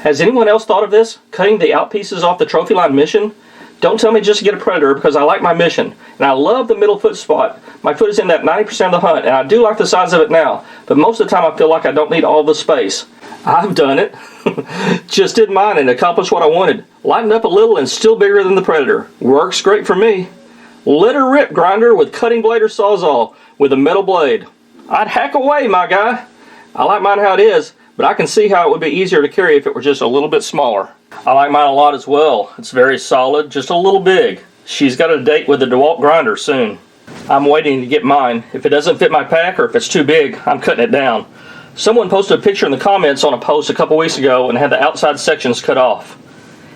Has anyone else thought of this? Cutting the outpieces off the Trophyline Mission? Don't tell me just to get a Predator, because I like my Mission. And I love the middle foot spot. My foot is in that 90% of the hunt, and I do like the size of it now. But most of the time I feel like I don't need all the space. I've done it. Just did mine and accomplished what I wanted. Lightened up a little and still bigger than the Predator. Works great for me. Let her rip, grinder with cutting blade or sawzall with a metal blade. I'd hack away, my guy. I like mine how it is, but I can see how it would be easier to carry if it were just a little bit smaller. I like mine a lot as well. It's very solid, just a little big. She's got a date with the DeWalt grinder soon. I'm waiting to get mine. If it doesn't fit my pack or if it's too big, I'm cutting it down. Someone posted a picture in the comments on a post a couple weeks ago and had the outside sections cut off.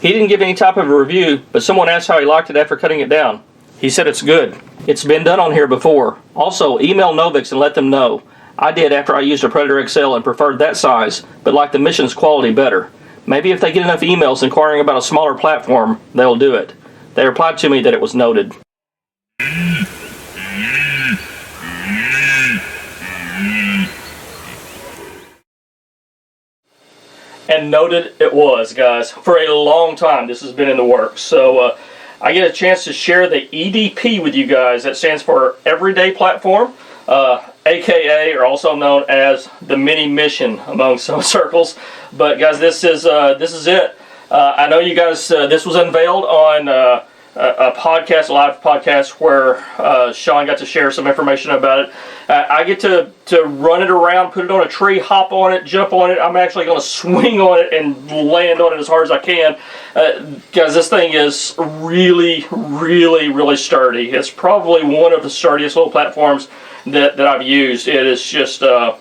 He didn't give any type of a review, but someone asked how he liked it after cutting it down. He said it's good. It's been done on here before. Also, email Novix and let them know. I did after I used a Predator XL and preferred that size, but liked the Mission's quality better. Maybe if they get enough emails inquiring about a smaller platform, they'll do it. They replied to me that it was noted. And noted it was, guys. For a long time this has been in the works. So I get a chance to share the EDP with you guys. That stands for Everyday Platform, aka or also known as the Mini Mission among some circles. But guys, this is it. I know you guys. This was unveiled on a podcast, a live podcast, where Sean got to share some information about it. I get to run it around, put it on a tree, hop on it, jump on it. I'm actually going to swing on it and land on it as hard as I can. Guys, this thing is really, really, really sturdy. It's probably one of the sturdiest little platforms that I've used. It is just, boy,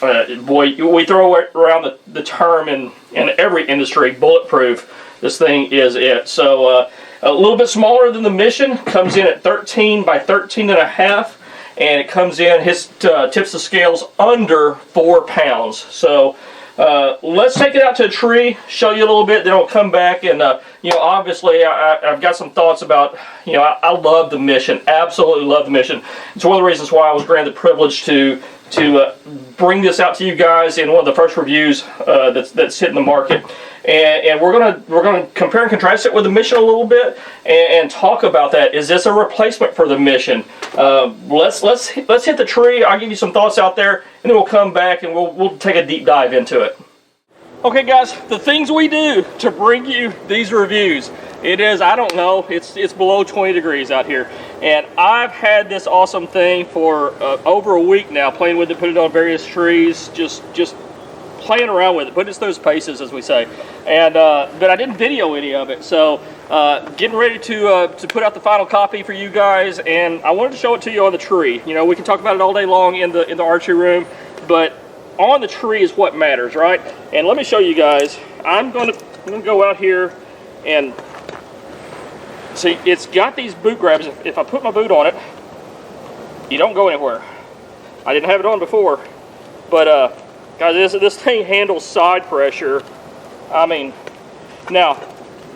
we throw around the term in every industry, bulletproof. This thing is it. So a little bit smaller than the Mission, comes in at 13 by 13 and a half, and it comes in, tips the scales under 4 pounds. So let's take it out to a tree, show you a little bit, then I'll come back and, obviously I've got some thoughts about, I love the Mission, absolutely love the Mission. It's one of the reasons why I was granted the privilege to bring this out to you guys in one of the first reviews that's hitting the market. And we're gonna compare and contrast it with the Mission a little bit and talk about that. Is this a replacement for the Mission? Let's hit the tree. I'll give you some thoughts out there, and then we'll come back and we'll take a deep dive into it. Okay, guys, the things we do to bring you these reviews. It is, I don't know, it's below 20 degrees out here, and I've had this awesome thing for over a week now, playing with it, putting it on various trees, just playing around with it, putting it through its paces, as we say. And but I didn't video any of it, so getting ready to put out the final copy for you guys, and I wanted to show it to you on the tree. We can talk about it all day long in the archery room, but on the tree is what matters, right? And let me show you guys. I'm gonna go out here and see. It's got these boot grabs. If I put my boot on it, you don't go anywhere. I didn't have it on before, but guys, this thing handles side pressure. I mean, now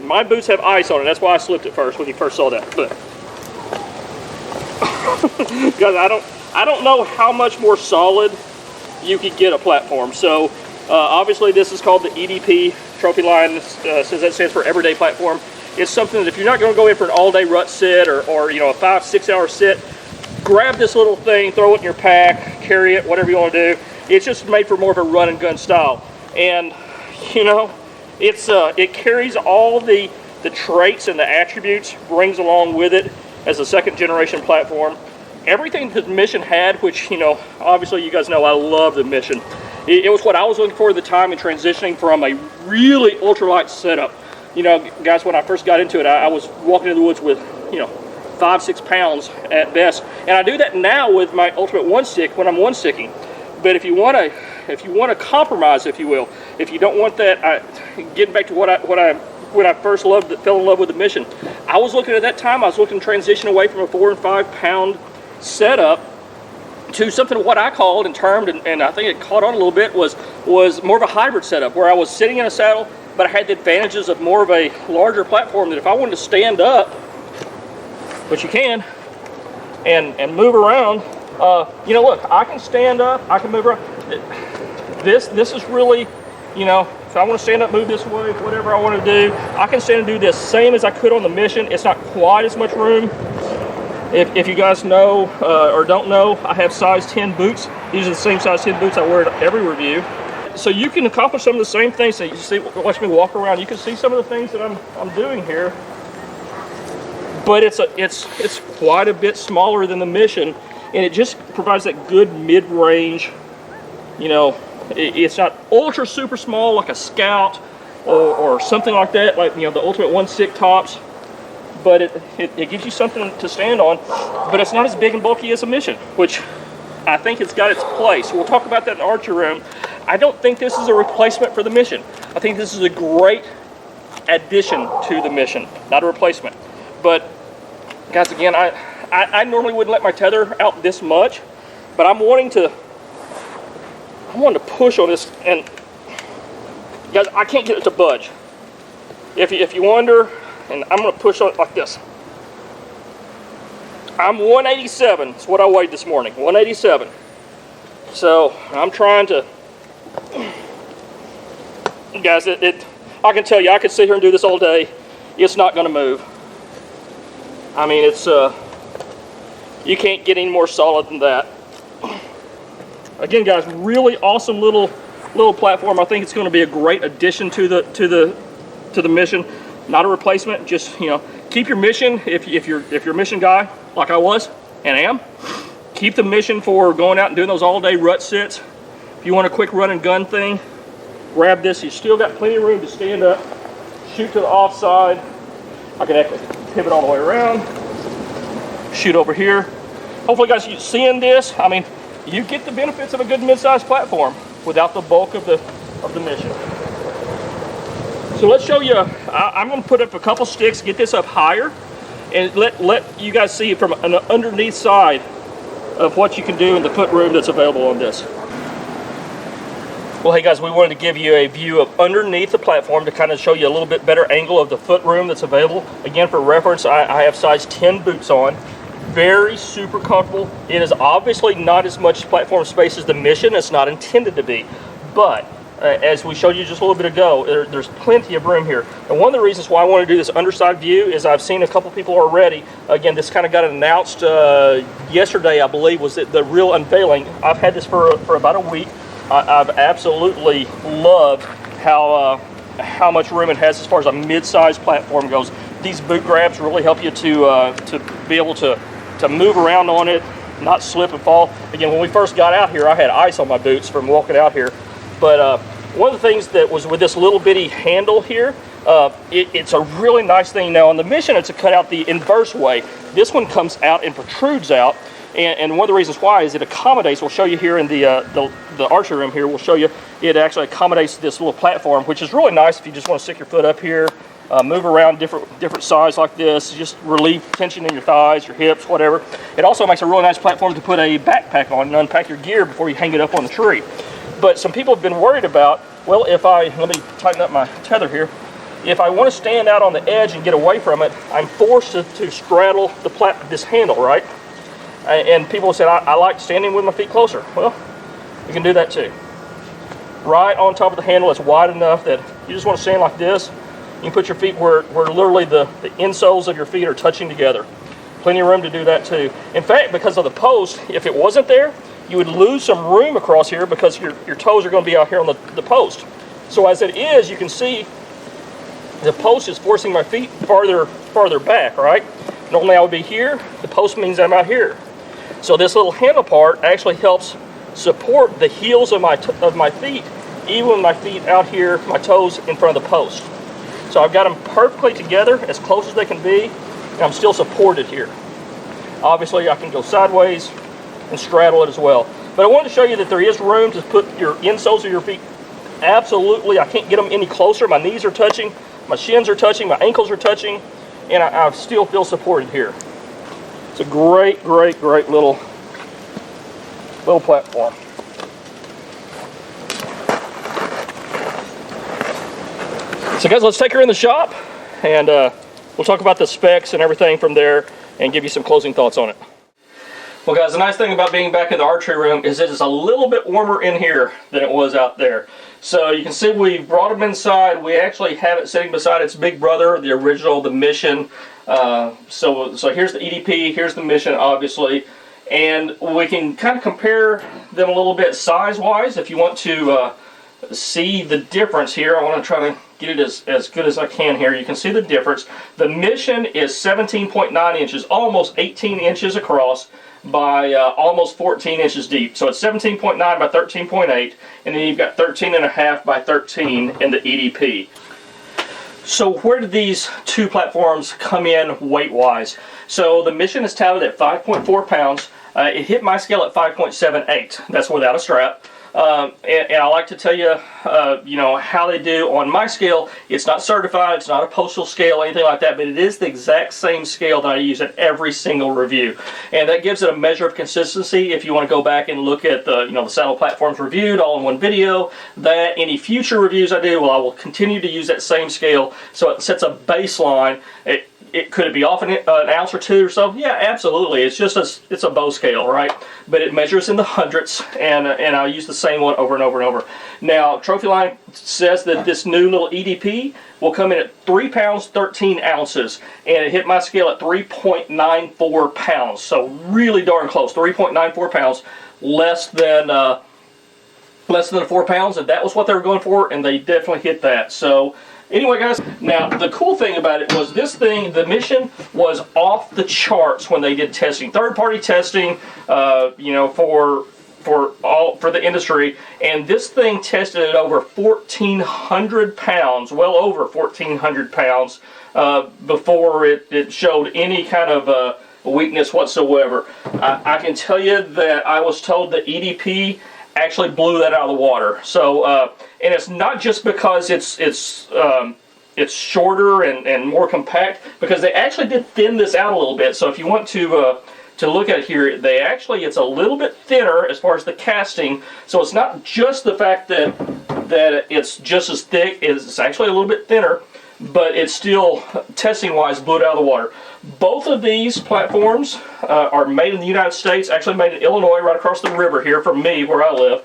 my boots have ice on it. That's why I slipped it first when you first saw that. But guys, I don't know how much more solid you could get a platform. So obviously this is called the EDP Trophyline, since that stands for Everyday Platform. It's something that if you're not going to go in for an all-day rut sit or a 5-6 hour sit, grab this little thing, throw it in your pack, carry it, whatever you want to do. It's just made for more of a run and gun style, and it carries all the traits and the attributes, brings along with it as a second generation platform. Everything the Mission had, which obviously you guys know I love the Mission. It was what I was looking for at the time in transitioning from a really ultralight setup. Guys, when I first got into it, I was walking in the woods with 5-6 pounds at best, and I do that now with my Ultimate One Stick when I'm one sticking. But if you want to compromise, if you will, if you don't want that, getting back to when I first fell in love with the Mission, I was looking at that time. I was looking to transition away from a 4 and 5 pound setup to something what I called and termed, and I think it caught on a little bit, was more of a hybrid setup where I was sitting in a saddle, but I had the advantages of more of a larger platform that if I wanted to stand up, which you can, and move around. Look, I can stand up, I can move around. This is really, if I want to stand up, move this way, whatever I want to do, I can stand and do this same as I could on the Mission. It's not quite as much room. If you guys know or don't know, I have size 10 boots. These are the same size 10 boots I wear at every review. So you can accomplish some of the same things. So you see, watch me walk around. You can see some of the things that I'm doing here. But it's quite a bit smaller than the Mission, and it just provides that good mid-range. You know, it's not ultra super small like a Scout or something like that, like, you know, the Ultimate 1/6 tops. But it gives you something to stand on. But it's not as big and bulky as a Mission, which I think it's got its place. We'll talk about that in the archery room. I don't think this is a replacement for the Mission. I think this is a great addition to the Mission, not a replacement. But guys, again, I normally wouldn't let my tether out this much, but I'm wanting to push on this, and guys, I can't get it to budge. If you wonder, and I'm going to push on it like this. I'm 187. That's what I weighed this morning. 187. So I'm trying to, guys. I can tell you, I could sit here and do this all day. It's not going to move. I mean, it's you can't get any more solid than that. Again, guys, really awesome little platform. I think it's going to be a great addition to the Mission. Not a replacement. Just, you know, keep your Mission if you're a Mission guy like I was and am. Keep the Mission for going out and doing those all-day rut sits. If you want a quick run and gun thing, grab this. You still got plenty of room to stand up, shoot to the offside. I can actually pivot all the way around, shoot over here. Hopefully, guys, you seeing this. I mean, you get the benefits of a good mid-sized platform without the bulk of the Mission. So let's show you. I'm going to put up a couple sticks, get this up higher, and let you guys see from an underneath side of what you can do in the foot room that's available on this. Well, hey guys, we wanted to give you a view of underneath the platform to kind of show you a little bit better angle of the foot room that's available. Again, for reference, I have size 10 boots on. Very super comfortable. It is obviously not as much platform space as the Mission. It's not intended to be, but as we showed you just a little bit ago, there's plenty of room here. And one of the reasons why I want to do this underside view is I've seen a couple people already. Again, this kind of got announced yesterday, I believe, was the real unveiling. I've had this for about a week. I've absolutely loved how much room it has as far as a mid-sized platform goes. These boot grabs really help you to be able to move around on it, not slip and fall. Again, when we first got out here, I had ice on my boots from walking out here. But one of the things that was with this little bitty handle here, it's a really nice thing. Now on the Mission, it's cut out the inverse way. This one comes out and protrudes out. And one of the reasons why is it accommodates, we'll show you here in the archery room here, we'll show you, it actually accommodates this little platform, which is really nice if you just want to stick your foot up here, move around different sides like this, just relieve tension in your thighs, your hips, whatever. It also makes a really nice platform to put a backpack on and unpack your gear before you hang it up on the tree. But some people have been worried about, well, let me tighten up my tether here. If I want to stand out on the edge and get away from it, I'm forced to straddle this handle, right? And people said, I like standing with my feet closer. Well, you can do that too. Right on top of the handle, it's wide enough that you just want to stand like this. You can put your feet where literally the insoles of your feet are touching together. Plenty of room to do that too. In fact, because of the post, if it wasn't there, you would lose some room across here because your toes are going to be out here on the post. So as it is, you can see the post is forcing my feet farther back, right? Normally I would be here, the post means I'm out here. So this little handle part actually helps support the heels of my feet, even with my feet out here, my toes in front of the post. So I've got them perfectly together, as close as they can be, and I'm still supported here. Obviously I can go sideways and straddle it as well. But I wanted to show you that there is room to put your insoles of your feet. Absolutely, I can't get them any closer. My knees are touching, my shins are touching, my ankles are touching, and I still feel supported here. It's a great little platform. So guys, let's take her in the shop, and we'll talk about the specs and everything from there and give you some closing thoughts on it. Well guys, the nice thing about being back in the archery room is it is a little bit warmer in here than it was out there. So you can see we brought them inside. We actually have it sitting beside its big brother, the original, the Mission. So here's the EDP, here's the Mission, obviously. And we can kind of compare them a little bit size-wise. If you want to see the difference here, I want to try to get it as good as I can here. You can see the difference. The Mission is 17.9 inches, almost 18 inches across by almost 14 inches deep. So it's 17.9 by 13.8, and then you've got 13.5 by 13 in the EDP. So where did these two platforms come in weight-wise? So the Mission is touted at 5.4 pounds. It hit my scale at 5.78. That's without a strap. And I like to tell you, you know, how they do on my scale. It's not certified, it's not a postal scale, anything like that, but it is the exact same scale that I use at every single review. And that gives it a measure of consistency. If you want to go back and look at the, you know, the saddle platforms reviewed all in one video, that any future reviews I do, well, I will continue to use that same scale, so it sets a baseline. Could it be off an ounce or two or so? Yeah, absolutely. It's just it's a bow scale, right? But it measures in the hundredths, and I'll use the same one over and over and over. Now, Trophyline says that this new little EDP will come in at 3 pounds 13 ounces, and it hit my scale at 3.94 pounds. So really darn close. 3.94 pounds, less than 4 pounds, and that was what they were going for, and they definitely hit that. So anyway, guys, now the cool thing about it was this thing, the Mission, was off the charts when they did testing, third-party testing, you know, for the industry, and this thing tested at over 1,400 pounds, well over 1,400 pounds, before it showed any kind of weakness whatsoever. I can tell you that I was told the EDP actually blew that out of the water. So, and it's not just because it's shorter and more compact, because they actually did thin this out a little bit. So if you want to look at it here, it's a little bit thinner as far as the casting. So it's not just the fact that it's just as thick; it's actually a little bit thinner, but it's still, testing-wise, blew it out of the water. Both of these platforms are made in the United States, actually made in Illinois, right across the river here from me, where I live.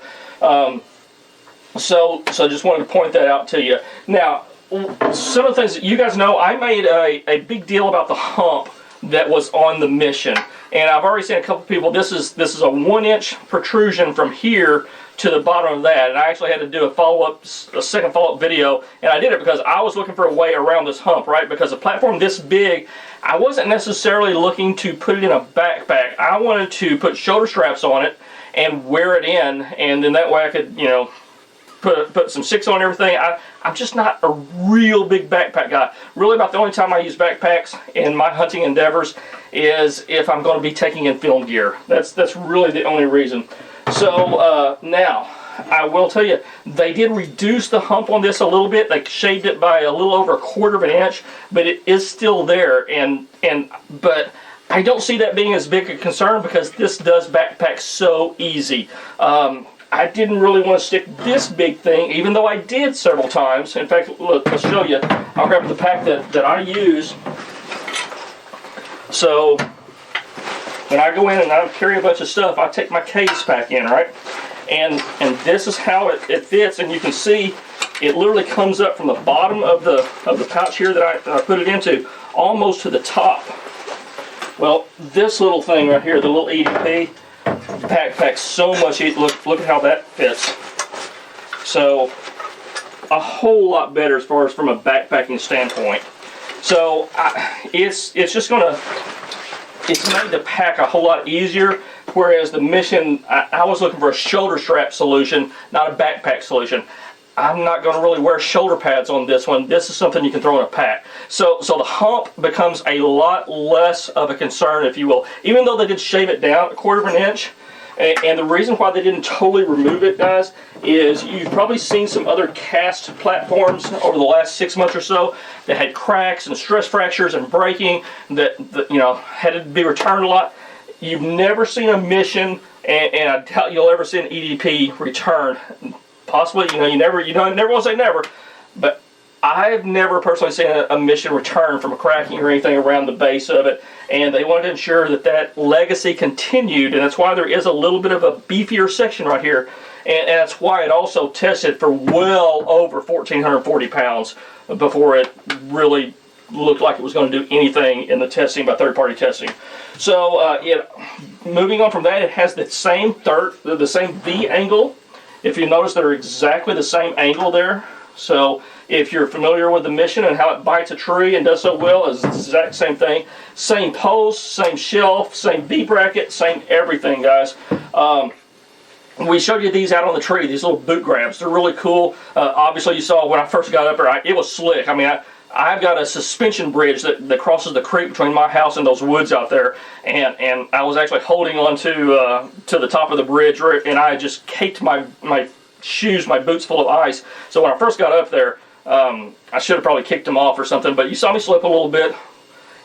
So just wanted to point that out to you. Now, some of the things that you guys know, I made a big deal about the hump that was on the Mission, and I've already seen a couple people. This is a 1-inch protrusion from here to the bottom of that, and I actually had to do a second follow-up video, and I did it because I was looking for a way around this hump, right? Because a platform this big, I wasn't necessarily looking to put it in a backpack. I wanted to put shoulder straps on it and wear it in, and then that way I could, you know, put some sticks on everything. I'm just not a real big backpack guy. Really, about the only time I use backpacks in my hunting endeavors is if I'm going to be taking in film gear. That's really the only reason. So now, I will tell you, they did reduce the hump on this a little bit. They shaved it by a little over 1/4 of an inch, but it is still there. But I don't see that being as big a concern because this does backpack so easy. I didn't really want to stick this big thing, even though I did several times. In fact, look, I'll show you. I'll grab the pack that I use. So when I go in and I carry a bunch of stuff, I take my case pack in, right? And this is how it fits, and you can see it literally comes up from the bottom of the pouch here that I put it into, almost to the top. Well, this little thing right here, the little EDP, packs so much. Look at how that fits. So a whole lot better as far as from a backpacking standpoint. So it's made the pack a whole lot easier. Whereas the Mission, I was looking for a shoulder strap solution, not a backpack solution. I'm not going to really wear shoulder pads on this one. This is something you can throw in a pack. So the hump becomes a lot less of a concern, if you will. Even though they did shave it down 1/4 of an inch, and the reason why they didn't totally remove it, guys, is you've probably seen some other cast platforms over the last 6 months or so that had cracks and stress fractures and breaking that you know, had to be returned a lot. You've never seen a Mission, and I doubt you'll ever see an EDP return. Possibly, you never want to say never, but I've never personally seen a Mission return from a cracking or anything around the base of it, and they wanted to ensure that legacy continued, and that's why there is a little bit of a beefier section right here. And that's why it also tested for well over 1,440 pounds before it really looked like it was going to do anything in the testing by third-party testing. So moving on from that, it has the same V angle. If you notice, they're exactly the same angle there. So if you're familiar with the Mission and how it bites a tree and does so well, it's the exact same thing. Same post, same shelf, same V bracket, same everything, guys. We showed you these out on the tree, these little boot grabs. They're really cool. Obviously, you saw when I first got up there, it was slick. I mean, I've got a suspension bridge that crosses the creek between my house and those woods out there, and I was actually holding on to the top of the bridge, and I just caked my shoes, my boots full of ice. So when I first got up there, I should have probably kicked them off or something, but you saw me slip a little bit.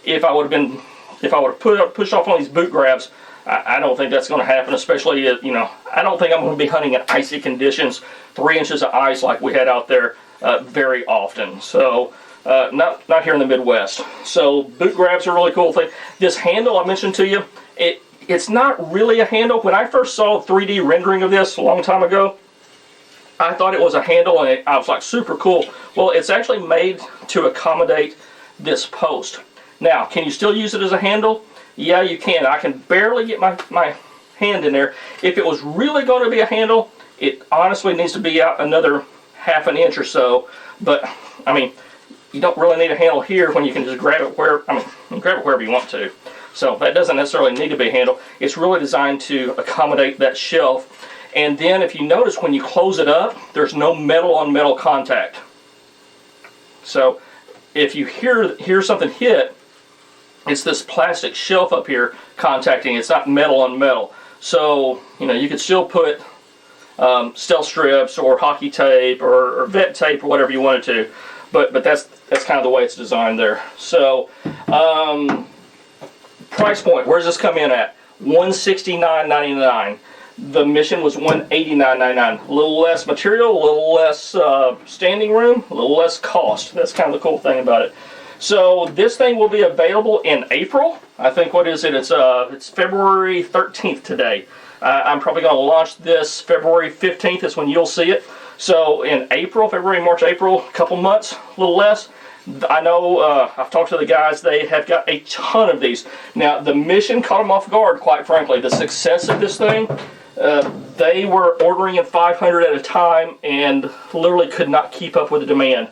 If I would have pushed off one of these boot grabs, I don't think that's going to happen, especially, you know, I don't think I'm going to be hunting in icy conditions, 3 inches of ice like we had out there very often. So not here in the Midwest. So boot grabs are a really cool thing. This handle I mentioned to you, it's not really a handle. When I first saw a 3D rendering of this a long time ago, I thought it was a handle, and I was like, super cool. Well, it's actually made to accommodate this post. Now, can you still use it as a handle? Yeah, you can. I can barely get my hand in there. If it was really going to be a handle, it honestly needs to be out another ½ an inch or so. But, I mean, you don't really need a handle here when you can just grab it wherever you want to. So that doesn't necessarily need to be a handle. It's really designed to accommodate that shelf. And then if you notice, when you close it up, there's no metal on metal contact. So if you hear something hit, it's this plastic shelf up here contacting. It's not metal on metal. So, you know, you could still put stealth strips or hockey tape or vet tape or whatever you wanted to. But that's kind of the way it's designed there. So price point, where does this come in at? $169.99. The Mission was $189.99. A little less material, a little less standing room, a little less cost. That's kind of the cool thing about it. So this thing will be available in April. I think, what is it? It's February 13th today. I'm probably going to launch this February 15th is when you'll see it. So in April, February, March, April, a couple months, a little less. I know I've talked to the guys, they have got a ton of these. Now, the Mission caught them off guard, quite frankly. The success of this thing, they were ordering in 500 at a time and literally could not keep up with the demand.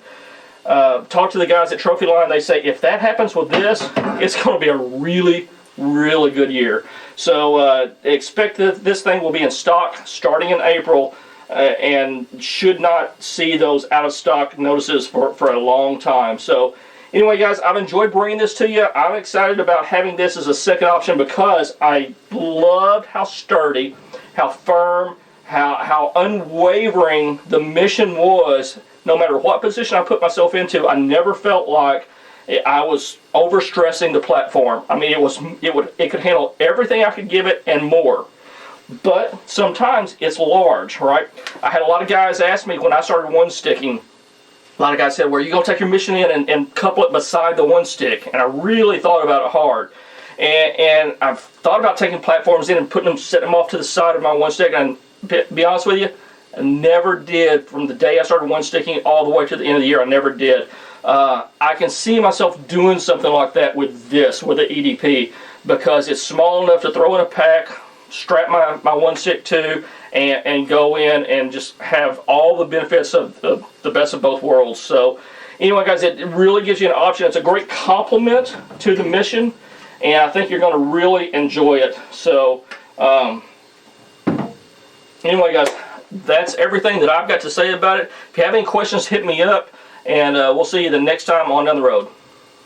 Talk to the guys at Trophyline, they say if that happens with this, it's going to be a really, really good year. So expect that this thing will be in stock starting in April and should not see those out of stock notices for a long time. So anyway, guys, I've enjoyed bringing this to you. I'm excited about having this as a second option because I loved how sturdy, how firm, how unwavering the Mission was. No matter what position I put myself into, I never felt like I was overstressing the platform. I mean, it could handle everything I could give it and more. But sometimes it's large, right? I had a lot of guys ask me when I started one sticking. A lot of guys said, "Well, you gonna take your Mission in and couple it beside the one stick?" And I really thought about it hard. And I've thought about taking platforms in and setting them off to the side of my one stick. And be honest with you, I never did. From the day I started one sticking all the way to the end of the year, I never did. I can see myself doing something like that with this, with the EDP, because it's small enough to throw in a pack, strap my one stick to, and go in and just have all the benefits of the best of both worlds. So anyway, guys, it really gives you an option. It's a great complement to the Mission, and I think you're going to really enjoy it. So anyway, guys, that's everything that I've got to say about it. If you have any questions, hit me up, and we'll see you the next time on Down the Road.